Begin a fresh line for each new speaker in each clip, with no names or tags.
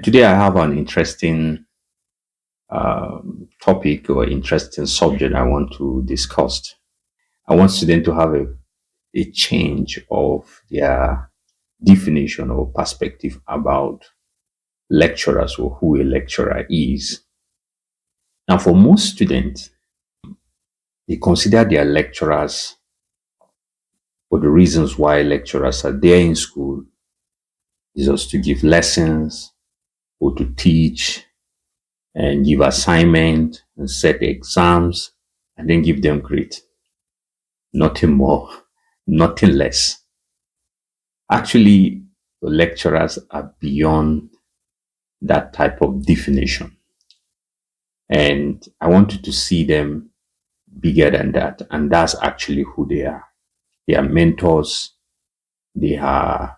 Today I have an interesting topic or interesting subject I want to discuss. I want students to have a change of their definition or perspective about lecturers or who a lecturer is. Now, for most students, they consider their lecturers for the reasons why lecturers are there in school is just to give lessons or to teach and give assignment and set exams and then give them grade. Nothing more, nothing less. Actually, the lecturers are beyond that type of definition. And I wanted to see them bigger than that. And that's actually who they are. They are mentors. They are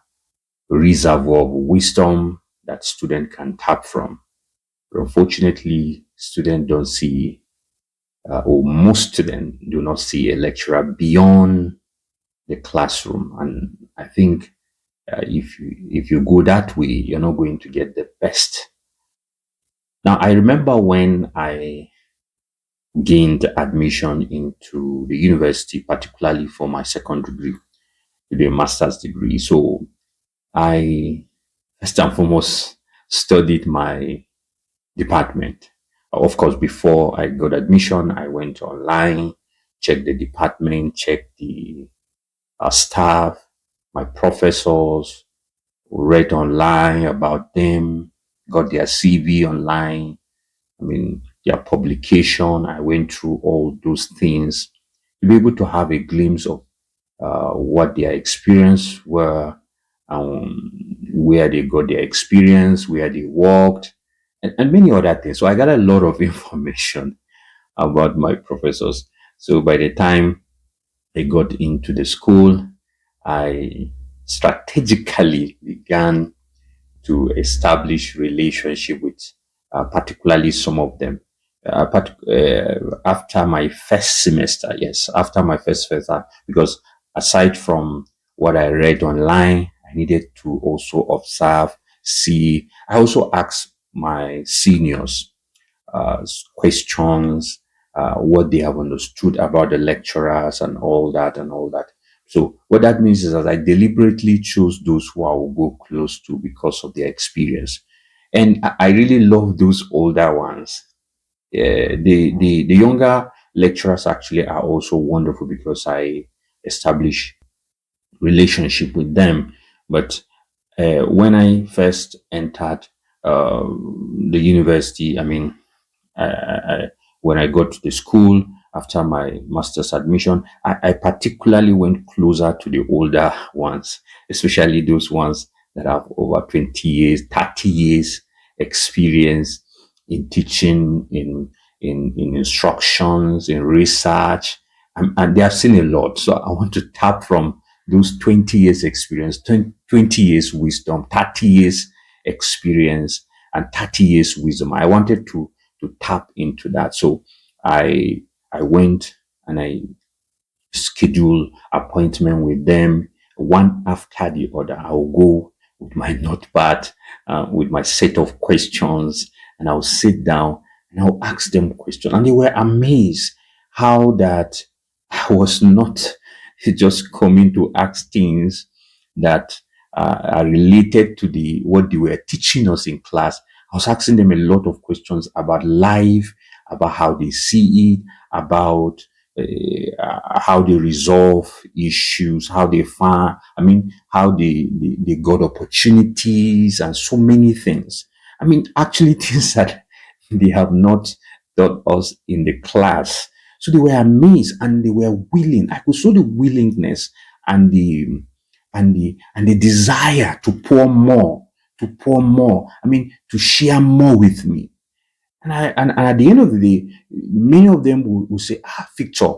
reservoir of wisdom that student can tap from. But unfortunately, students don't see, or most students do not see a lecturer beyond the classroom. And I think if you go that way, you're not going to get the best. Now, I remember when I gained admission into the university, particularly for my second degree, the master's degree. So I first and foremost studied my department. Of course, before I got admission, I went online, checked the department, checked the staff, my professors, read online about them, got their CV online. I mean, their publication. I went through all those things to be able to have a glimpse of what their experience were, where they got their experience, where they worked, and many other things. So I got a lot of information about my professors. So by the time I got into the school, I strategically began to establish relationship with particularly some of them. After my first semester, yes, after my first semester, because aside from what I read online, I needed to also observe, see. I also asked my seniors questions, what they have understood about the lecturers and all that and all that. So what that means is that I deliberately chose those who I will go close to because of their experience. And I really love those older ones. The younger lecturers actually are also wonderful because I establish relationship with them. But when I first entered the university, I mean, when I got to the school after my master's admission, I particularly went closer to the older ones, especially those ones that have over 20 years, 30 years experience in teaching, in instructions, in research, and they have seen a lot. So I want to tap from those 20 years experience, 20 years wisdom, 30 years experience, and 30 years wisdom. I wanted to tap into that. So I went and I scheduled appointment with them one after the other. I'll go with my notepad, with my set of questions, and I'll sit down and I'll ask them questions. And they were amazed how that I was not just coming to ask things that are related to the what they were teaching us in class. I was asking them a lot of questions about life, about how they see it, about how they resolve issues, how they find, I mean, how they got opportunities and so many things. I mean, actually things that they have not taught us in the class. So they were amazed and they were willing. I could show the willingness and the desire to pour more, to pour more. I mean, to share more with me. And at the end of the day, many of them will say, Victor,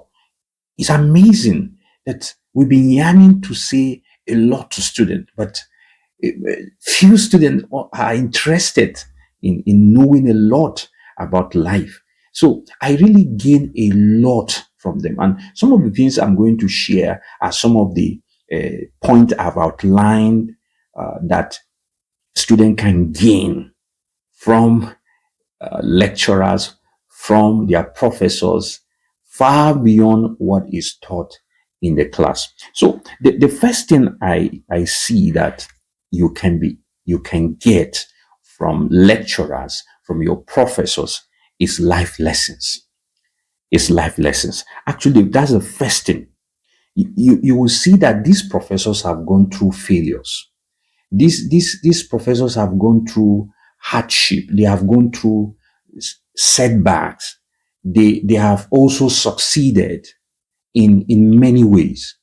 it's amazing that we've been yearning to say a lot to students, but few students are interested in knowing a lot about life. So I really gain a lot from them. And some of the things I'm going to share are some of the points I've outlined that student can gain from lecturers, from their professors, far beyond what is taught in the class. So the first thing I see that you can get from lecturers, from your professors, is life lessons. It's life lessons. Actually, that's the first thing. You will see that these professors have gone through failures. These professors have gone through hardship. They have gone through setbacks. They have also succeeded in many ways.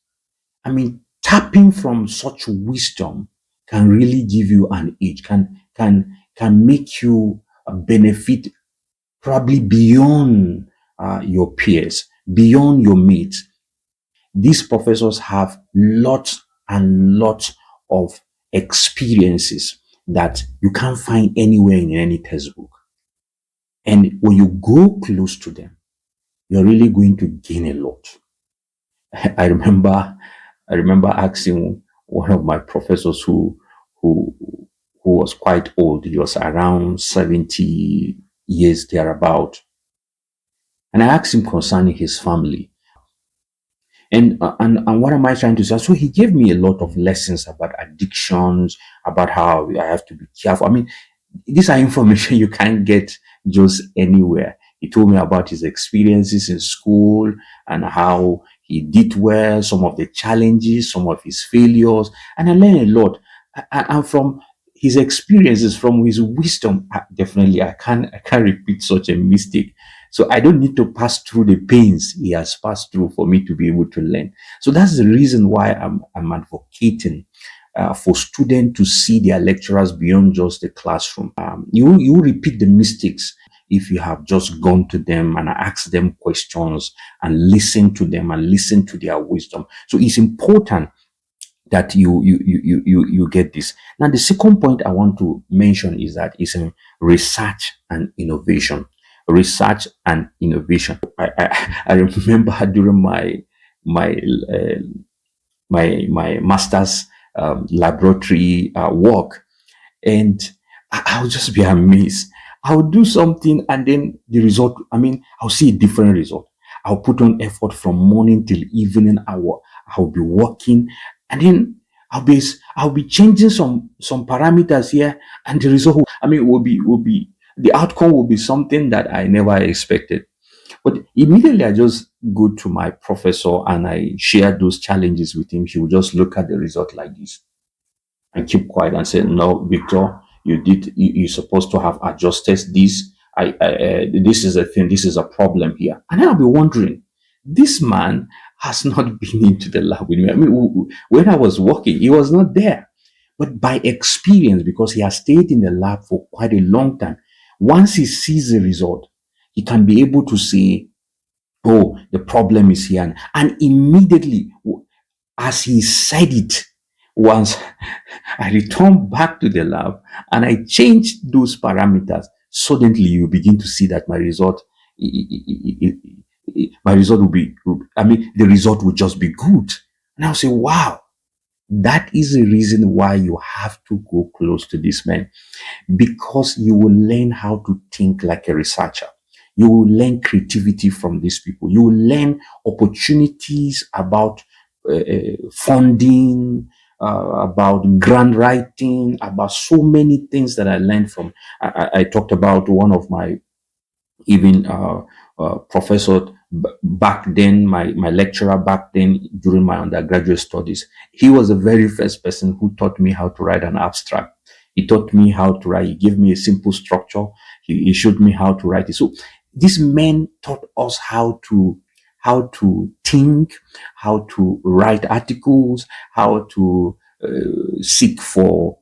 I mean, tapping from such wisdom can really give you an edge, can make you benefit probably beyond your peers, beyond your mates. These professors have lots and lots of experiences that you can't find anywhere in any textbook. And when you go close to them, you're really going to gain a lot. I remember, I remember asking one of my professors who, who was quite old. He was around 70 years thereabout. And I asked him concerning his family. And what am I trying to say? So he gave me a lot of lessons about addictions, about how I have to be careful. I mean, these are information you can't get just anywhere. He told me about his experiences in school and how he did well, some of the challenges, some of his failures, and I learned a lot. And from his experiences, from his wisdom, definitely I can't repeat such a mistake. So I don't need to pass through the pains he has passed through for me to be able to learn. So that's the reason why I'm advocating for students to see their lecturers beyond just the classroom. You repeat the mistakes if you have just gone to them and asked them questions and listen to them and listen to their wisdom. So it's important that you get this. Now, the second point I want to mention is that it's in research and innovation. Research and innovation. I remember during my uh, my master's laboratory work, and I'll just be amazed. I'll do something and then the result, I mean, I'll see a different result. I'll put on effort from morning till evening. I'll be working and then I'll be changing some parameters here and the result, I mean, will be, the outcome will be something that I never expected. But immediately I just go to my professor and I share those challenges with him. He will just look at the result like this and keep quiet and say, "No, Victor, you're supposed to have adjusted this. This is a thing. This is a problem here." And I'll be wondering, this man has not been into the lab with me. I mean, when I was working, he was not there. But by experience, because he has stayed in the lab for quite a long time, once he sees the result, he can be able to say, "Oh, the problem is here." And immediately, as he said it, once I returned back to the lab and I changed those parameters, suddenly you begin to see that my result, my result will be, I mean, the result will just be good. And I'll say, wow, that is the reason why you have to go close to this man, because you will learn how to think like a researcher. You will learn creativity from these people. You will learn opportunities about funding, about grant writing, about so many things that I learned from. I talked about one of my even professor back then, my lecturer back then during my undergraduate studies. He was the very first person who taught me how to write an abstract. He taught me how to write. He gave me a simple structure. He showed me how to write it. So these men taught us how to think, how to write articles, how to seek for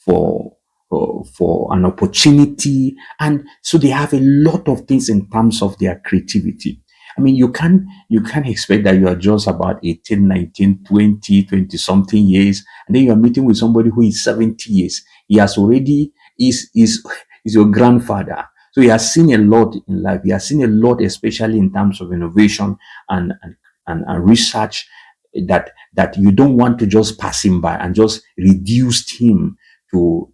for an opportunity. And so they have a lot of things in terms of their creativity. I mean, you can't expect that you are just about 18, 19, 20, 20 something years, and then you are meeting with somebody who is 70 years. He has already is your grandfather. So he has seen a lot in life. He has seen a lot, especially in terms of innovation and research, that you don't want to just pass him by and just reduce him to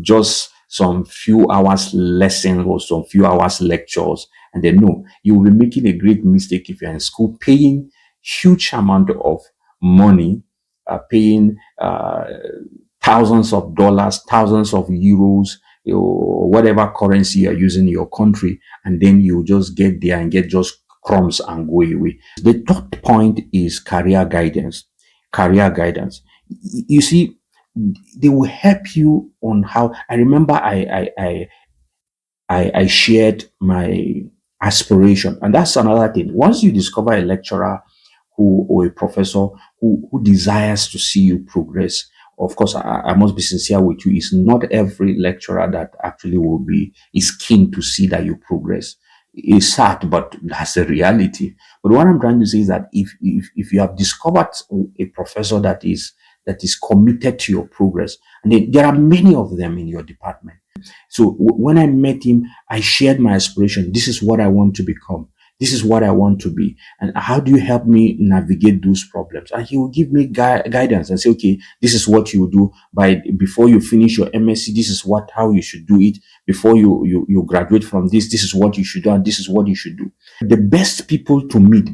just some few hours lesson or some few hours lectures, and then no, you will be making a great mistake if you're in school paying huge amount of money, paying thousands of dollars, thousands of euros, or whatever currency you're using in your country, and then you just get there and get just crumbs and go away. The third point is career guidance. Career guidance. You see, they will help you on how. I remember I shared my aspiration, and that's another thing. Once you discover a lecturer who or a professor who desires to see you progress, of course, I must be sincere with you. It's not every lecturer that actually is keen to see that you progress. It's sad, but that's the reality. But what I'm trying to say is that if you have discovered a professor that is committed to your progress, and there are many of them in your department. So when I met him, I shared my aspiration. This is what I want to become. This is what I want to be. And how do you help me navigate those problems? And he will give me guidance and say, okay, this is what you do before you finish your MSc. This is how you should do it. Before you graduate from this is what you should do. And this is what you should do. The best people to meet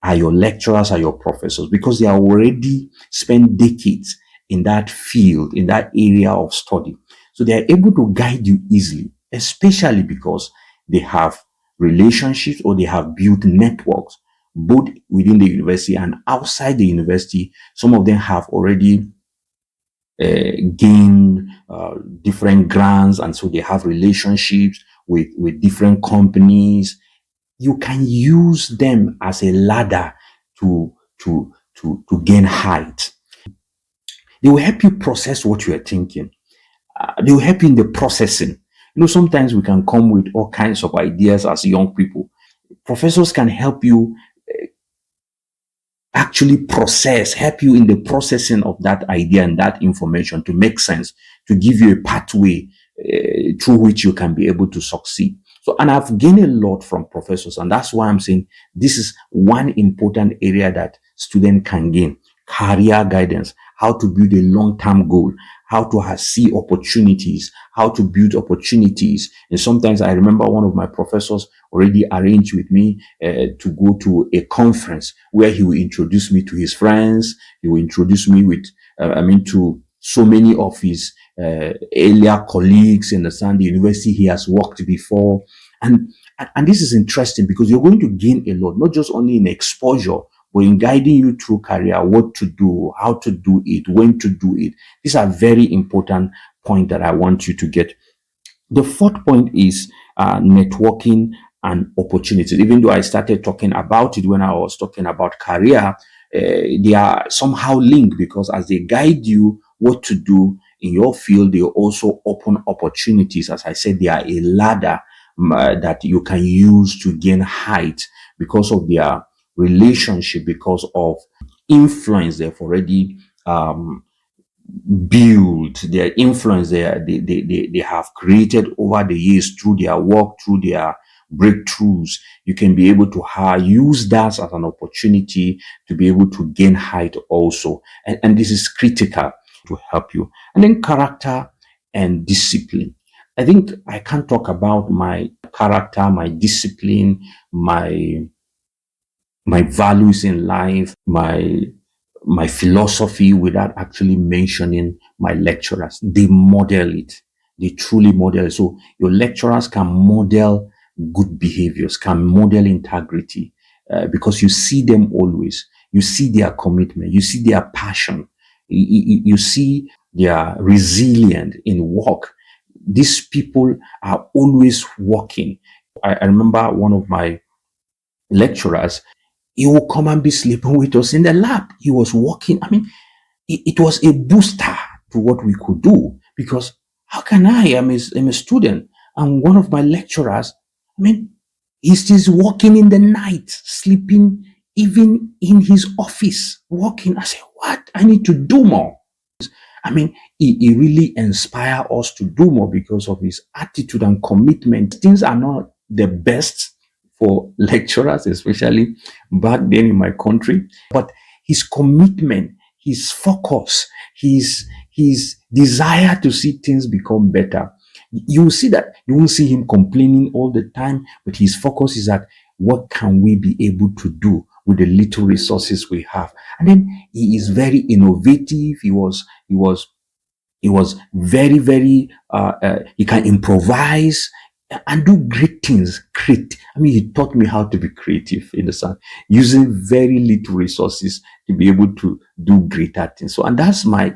are your lecturers, are your professors, because they are already spent decades in that field, in that area of study. So they are able to guide you easily, especially because they have relationships or they have built networks both within the university and outside the university. Some of them have already gained different grants, and so they have relationships with different companies. You can use them as a ladder to gain height. They will help you process what you are thinking. They will help you in the processing. Sometimes we can come with all kinds of ideas as young people. Professors can help you actually help you in the processing of that idea and that information to make sense, to give you a pathway through which you can be able to succeed. So, and I've gained a lot from professors, and that's why I'm saying this is one important area that students can gain: career guidance, how to build a long-term goal, how to see opportunities, how to build opportunities. And sometimes I remember one of my professors already arranged with me to go to a conference where he will introduce me to his friends. He will introduce me to so many of his earlier colleagues in the university he has worked before. And this is interesting because you're going to gain a lot, not just only in exposure, but in guiding you through career, what to do, how to do it, when to do it. These are very important points that I want you to get. The fourth point is networking and opportunities. Even though I started talking about it when I was talking about career, they are somehow linked, because as they guide you what to do in your field, they also open opportunities. As I said, they are a ladder that you can use to gain height because of their relationship, because of influence they've already built, their influence they have created over the years through their work, through their breakthroughs. You can be able to use that as an opportunity to be able to gain height also. And this is critical to help you. And then character and discipline. I think I can't talk about my character, my discipline, my values in life, my philosophy without actually mentioning my lecturers. They model it. They truly model it. So your lecturers can model good behaviors, can model integrity, because you see them always. You see their commitment. You see their passion. You see their resilience in work. These people are always working. I remember one of my lecturers. He will come and be sleeping with us in the lab. He was working. I mean, it was a booster to what we could do, because how can I'm a student, and one of my lecturers, I mean, he's still working in the night, sleeping even in his office, working. I said, what? I need to do more. I mean, he really inspires us to do more because of his attitude and commitment. Things are not the best for lecturers, especially back then in my country, but his commitment, his focus, his desire to see things become better. You will see that you won't see him complaining all the time, but his focus is at what can we be able to do with the little resources we have. And then he is very innovative. He was very, very, he can improvise and do great things. Great. I mean, he taught me how to be creative in the sun, using very little resources to be able to do greater things. So, and that's my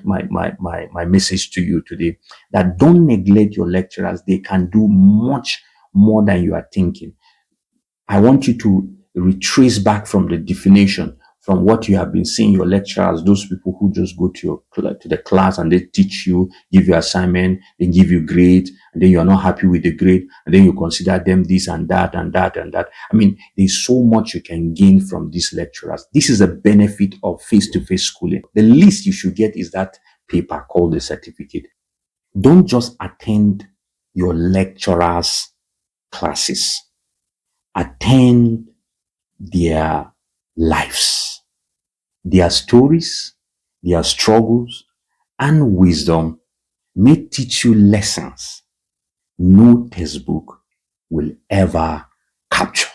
message to you today, that don't neglect your lecturers. They can do much more than you are thinking. I want you to retrace back from the definition, from what you have been seeing your lecturers, those people who just go to to the class and they teach you, give you assignment, they give you grade, and then you are not happy with the grade, and then you consider them this and that and that and that. I mean, there's so much you can gain from these lecturers. This is a benefit of face-to-face schooling. The least you should get is that paper called a certificate. Don't just attend your lecturers' classes. Attend their lives, their stories, their struggles, and wisdom may teach you lessons no textbook will ever capture.